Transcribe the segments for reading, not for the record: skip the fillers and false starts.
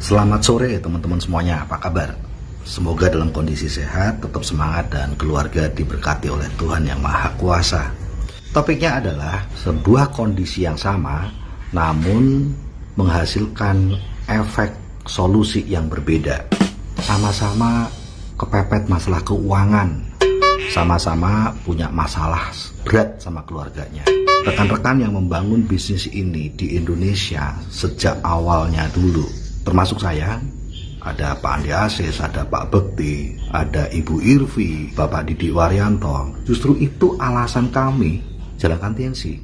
Selamat sore teman-teman semuanya, apa kabar? Semoga dalam kondisi sehat, tetap semangat dan keluarga diberkati oleh Tuhan Yang Maha Kuasa. Topiknya adalah sebuah kondisi yang sama namun menghasilkan efek solusi yang berbeda. Sama-sama kepepet masalah keuangan, sama-sama punya masalah berat sama keluarganya. Rekan-rekan yang membangun bisnis ini di Indonesia sejak awalnya dulu, termasuk saya, ada Pak Andi Asis, ada Pak Bekti, ada Ibu Irvi, Bapak Didi Waryanto. Justru itu alasan kami jalankan TNC.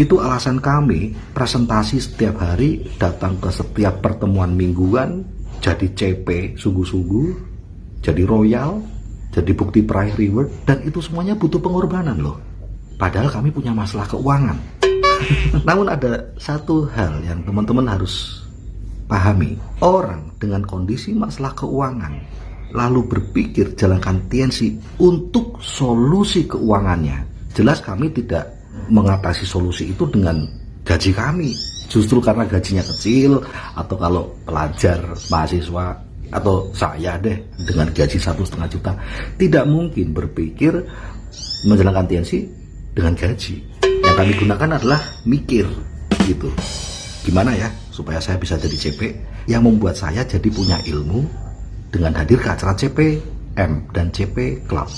Itu alasan kami presentasi setiap hari, datang ke setiap pertemuan mingguan, jadi CP sungguh-sungguh, jadi royal, jadi bukti price reward, dan itu semuanya butuh pengorbanan loh. Padahal kami punya masalah keuangan. Namun ada satu hal yang teman-teman harus pahami. Orang dengan kondisi masalah keuangan lalu berpikir jalankan TNC untuk solusi keuangannya. Jelas kami tidak mengatasi solusi itu dengan gaji kami. Justru karena gajinya kecil, atau kalau pelajar, mahasiswa, atau saya deh dengan gaji 1,5 juta, tidak mungkin berpikir menjalankan TNC dengan gaji. Yang kami gunakan adalah mikir gitu. Gimana ya supaya saya bisa jadi CP, yang membuat saya jadi punya ilmu dengan hadir ke acara CPM dan CP Club.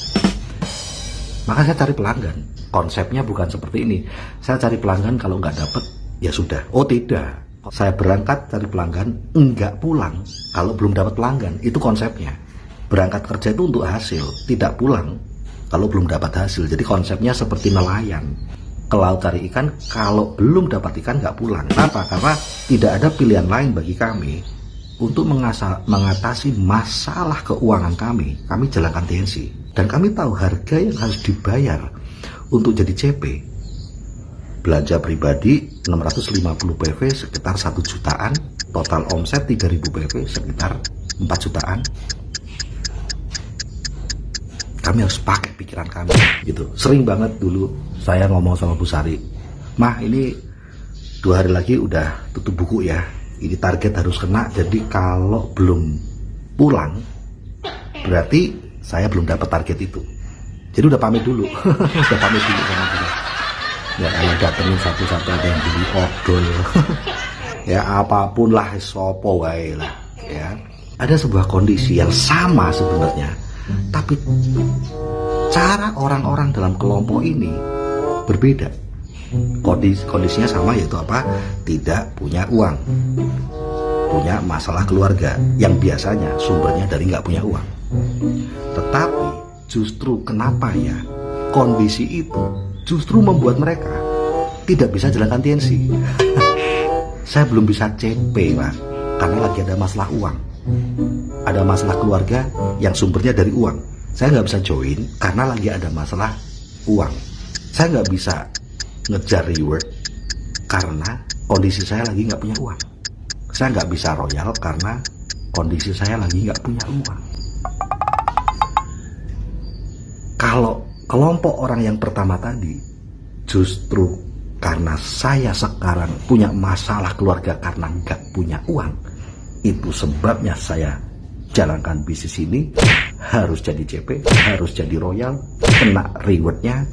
Maka saya cari pelanggan. Konsepnya bukan seperti ini. Saya cari pelanggan, kalau nggak dapet ya sudah. Oh tidak, saya berangkat cari pelanggan, nggak pulang kalau belum dapat pelanggan. Itu konsepnya. Berangkat kerja itu untuk hasil, tidak pulang kalau belum dapat hasil. Jadi konsepnya seperti nelayan ke laut cari ikan, kalau belum dapat ikan nggak pulang. Kenapa? Karena tidak ada pilihan lain bagi kami untuk mengatasi masalah keuangan kami. Kami jalankan TNC, dan kami tahu harga yang harus dibayar untuk jadi CP. Belanja pribadi 650 PV sekitar 1 jutaan, total omset 3000 PV sekitar 4 jutaan. Kami harus pakai pikiran kami gitu. Sering banget dulu saya ngomong sama Bu Sari, "Mah, ini 2 hari lagi udah tutup buku ya. Ini target harus kena, jadi kalau belum pulang berarti saya belum dapat target itu." Jadi udah pamit dulu. Udah pamit dulu sama dia. Ya kalau datengin satu-satu, ada yang beli odol. Ya apapun lah, sopo wae lah ya. Ada sebuah kondisi yang sama sebenarnya, tapi cara orang-orang dalam kelompok ini berbeda. Kondisinya sama, yaitu apa? Tidak punya uang, punya masalah keluarga yang biasanya sumbernya dari nggak punya uang. Tetapi justru kenapa ya kondisi itu justru membuat mereka tidak bisa jalankan TNC. Saya belum bisa CP Pak, karena lagi ada masalah uang, ada masalah keluarga yang sumbernya dari uang. Saya nggak bisa join karena lagi ada masalah uang. Saya nggak bisa ngejar reward karena kondisi saya lagi nggak punya uang. Saya nggak bisa royal karena kondisi saya lagi nggak punya uang. Kalau kelompok orang yang pertama tadi, justru karena saya sekarang punya masalah keluarga karena nggak punya uang, itu sebabnya saya jalankan bisnis ini, harus jadi CP, harus jadi royal, kena rewardnya.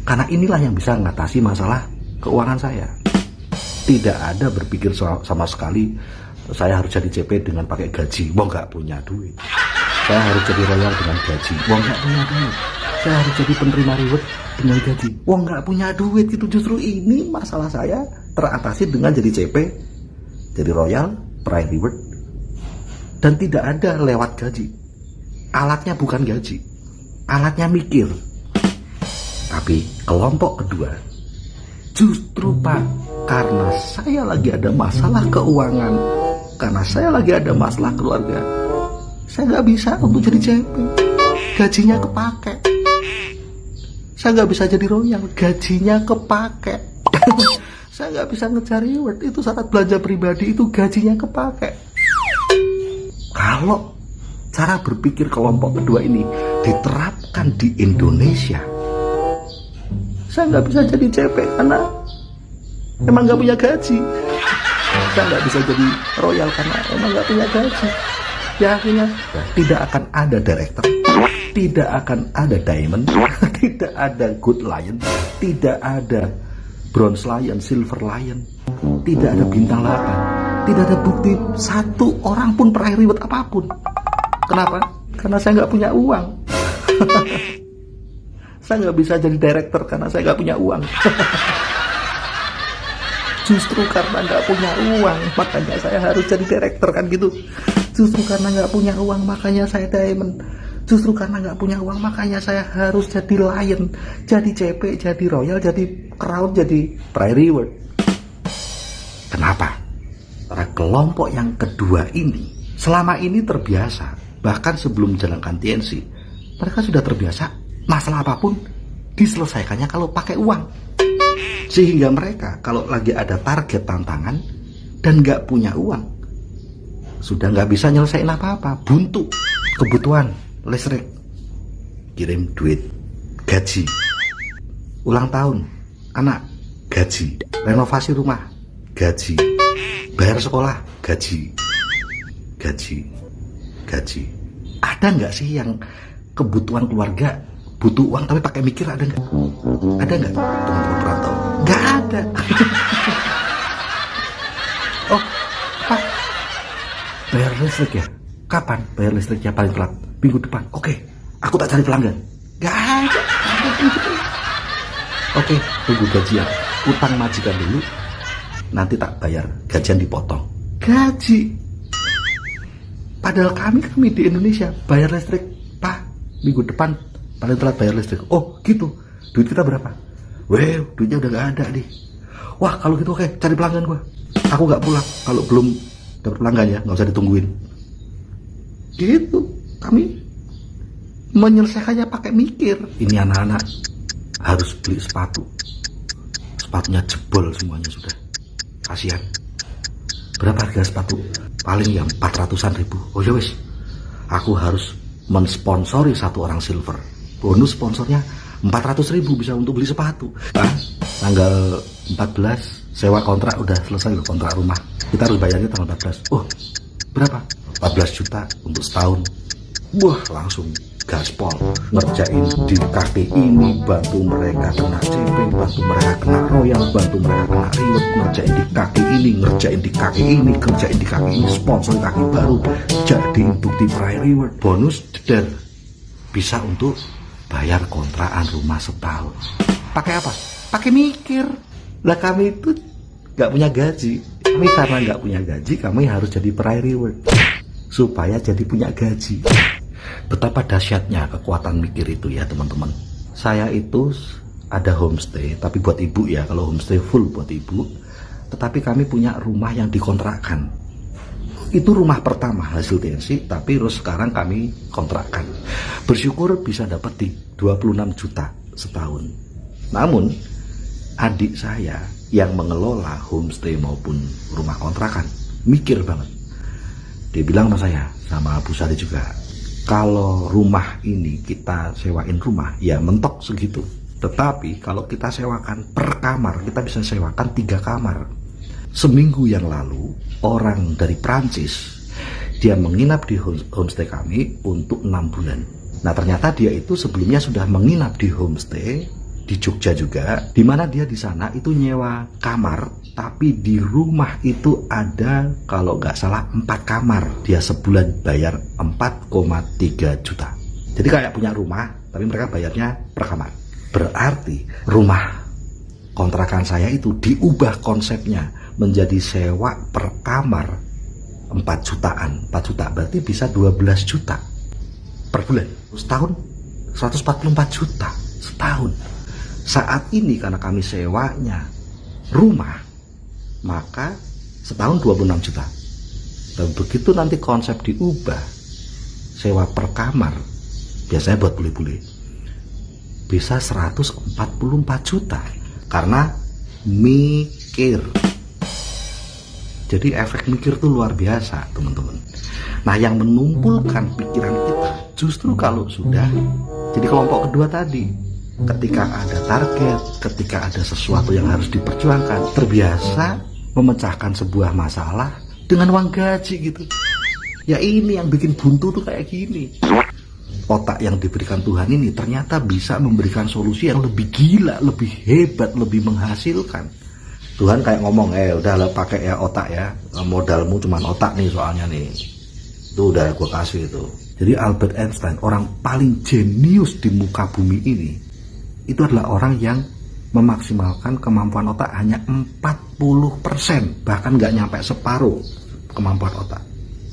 Karena inilah yang bisa mengatasi masalah keuangan saya. Tidak ada berpikir sama sekali saya harus jadi CP dengan pakai gaji, wah nggak punya duit. Saya harus jadi royal dengan gaji, wah nggak punya duit. Saya harus jadi penerima reward dengan gaji, wah nggak punya duit. Itu justru ini masalah saya teratasi dengan jadi CP, jadi royal, price reward, dan tidak ada lewat gaji. Alatnya bukan gaji, alatnya mikir. Tapi kelompok kedua, justru Pak, karena saya lagi ada masalah keuangan, karena saya lagi ada masalah keluarga, saya nggak bisa untuk jadi CP, gajinya kepake. Saya nggak bisa jadi royal, gajinya kepake. Saya nggak bisa ngejar reward, itu saat belanja pribadi itu gajinya kepake. Kalau cara berpikir kelompok kedua ini diterapkan di Indonesia, saya nggak bisa jadi CP karena emang nggak punya gaji. Saya nggak bisa jadi royal karena emang nggak punya gaji. Ya akhirnya tidak akan ada director, tidak akan ada diamond, tidak ada good lion, tidak ada bronze lion, silver lion, tidak ada bintang 8, tidak ada bukti satu orang pun peraih reward apapun. Kenapa? Karena saya nggak punya uang. Saya nggak bisa jadi director karena saya nggak punya uang. Justru karena nggak punya uang, makanya saya harus jadi director, kan gitu. Justru karena nggak punya uang, makanya saya diamond. Justru karena nggak punya uang, makanya saya harus jadi lion, jadi CP, jadi royal, jadi crown, jadi prize reward. Kenapa? Karena kelompok yang kedua ini selama ini terbiasa, bahkan sebelum menjalankan TNC, mereka sudah terbiasa masalah apapun diselesaikannya kalau pakai uang. Sehingga mereka kalau lagi ada target tantangan dan nggak punya uang, sudah nggak bisa nyelesain apa-apa, buntu. Kebutuhan listrik, kirim duit, gaji, ulang tahun anak, gaji, renovasi rumah, gaji, bayar sekolah, gaji. Ada nggak sih yang kebutuhan keluarga butuh uang tapi pakai mikir? Ada nggak? Ada nggak teman-teman perantau? Nggak ada. Oh, Pak, bayar listrik ya? Kapan bayar listriknya paling telat? Minggu depan. Oke, aku tak cari pelanggan. Nggak ada. Oke, tunggu gajian. Utang majikan dulu, nanti tak bayar. Gajian dipotong. Gaji. Padahal kami di Indonesia bayar listrik, Pak, minggu depan paling telat bayar listrik. Oh gitu, duit kita berapa? Weh, duitnya udah gak ada nih. Wah kalau gitu oke, cari pelanggan gua. Aku gak pulang kalau belum dapat pelanggan ya, gak usah ditungguin. Gitu, kami menyelesaikannya pakai mikir. Ini anak-anak harus beli sepatu, sepatunya jebol semuanya sudah. Kasihan. Berapa harga sepatu? Paling yang 400-an ribu. Oh ya wis, aku harus mensponsori satu orang silver. Bonus sponsornya 400.000 bisa untuk beli sepatu. Nah, tanggal 14 sewa kontrak udah selesai loh, kontrak rumah. Kita harus bayarnya tanggal 14. Oh, berapa? 14 juta untuk setahun. Wah, langsung gaspol ngerjain di kaki ini, bantu mereka kena CP, bantu mereka kena royal, bantu mereka kena reward, ngerjain di kaki ini, ngerjain di kaki ini, ngerjain di kaki ini, sponsor kaki baru, jadi bukti prize reward, bonus dan bisa untuk bayar kontrakan rumah setahun. Pakai apa? Pakai mikir. Lah kami itu nggak punya gaji. Kami karena nggak punya gaji, kami harus jadi prize reward supaya jadi punya gaji. Betapa dahsyatnya kekuatan mikir itu ya teman-teman. Saya itu ada homestay, tapi buat ibu ya. Kalau homestay full buat ibu, tetapi kami punya rumah yang dikontrakkan. Itu rumah pertama hasil TNC, tapi terus sekarang kami kontrakkan. Bersyukur bisa dapat di 26 juta setahun. Namun adik saya yang mengelola homestay maupun rumah kontrakan mikir banget. Dia bilang sama saya, sama Bu Sari juga, kalau rumah ini kita sewain rumah ya mentok segitu. Tetapi kalau kita sewakan per kamar, kita bisa sewakan 3 kamar. Seminggu yang lalu orang dari Prancis dia menginap di homestay kami untuk 6 bulan. Nah ternyata dia itu sebelumnya sudah menginap di homestay di Jogja juga, di mana dia di sana itu nyewa kamar, tapi di rumah itu ada kalau nggak salah 4 kamar. Dia sebulan bayar 4,3 juta. Jadi kayak punya rumah, tapi mereka bayarnya per kamar. Berarti rumah kontrakan saya itu diubah konsepnya menjadi sewa per kamar 4 jutaan. 4 juta berarti bisa 12 juta per bulan. Setahun 144 juta setahun. Saat ini karena kami sewanya rumah, maka setahun 26 juta. Dan begitu nanti konsep diubah, sewa per kamar, biasanya buat bule-bule, bisa 144 juta. Karena mikir. Jadi efek mikir itu luar biasa teman-teman. Nah yang menumpulkan pikiran kita justru kalau sudah jadi kelompok kedua tadi. Ketika ada target, ketika ada sesuatu yang harus diperjuangkan, terbiasa memecahkan sebuah masalah dengan uang gaji gitu. Ya ini yang bikin buntu tuh kayak gini. Otak yang diberikan Tuhan ini ternyata bisa memberikan solusi yang lebih gila, lebih hebat, lebih menghasilkan. Tuhan kayak ngomong, udah lah pakai ya otak ya, modalmu cuma otak nih soalnya nih. Itu udah gue kasih itu. Jadi Albert Einstein, orang paling jenius di muka bumi ini, itu adalah orang yang memaksimalkan kemampuan otak hanya 40%, bahkan nggak nyampe separuh kemampuan otak.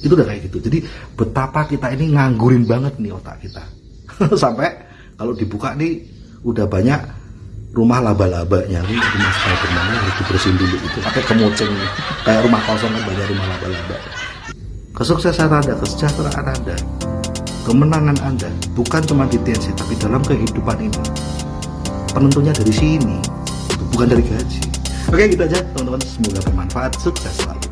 Itu udah kayak gitu. Jadi betapa kita ini nganggurin banget nih otak kita. Sampai kalau dibuka nih udah banyak rumah laba-labanya, rumah Spiderman harus dibersihin dulu itu, pakai kemucing kayak rumah kosong kan banyak rumah laba-laba. Kesuksesan Anda, kesejahteraan Anda, kemenangan Anda bukan cuma di TNC tapi dalam kehidupan ini. Penentunya dari sini, bukan dari gaji. Oke, gitu aja teman-teman, semoga bermanfaat, sukses selalu.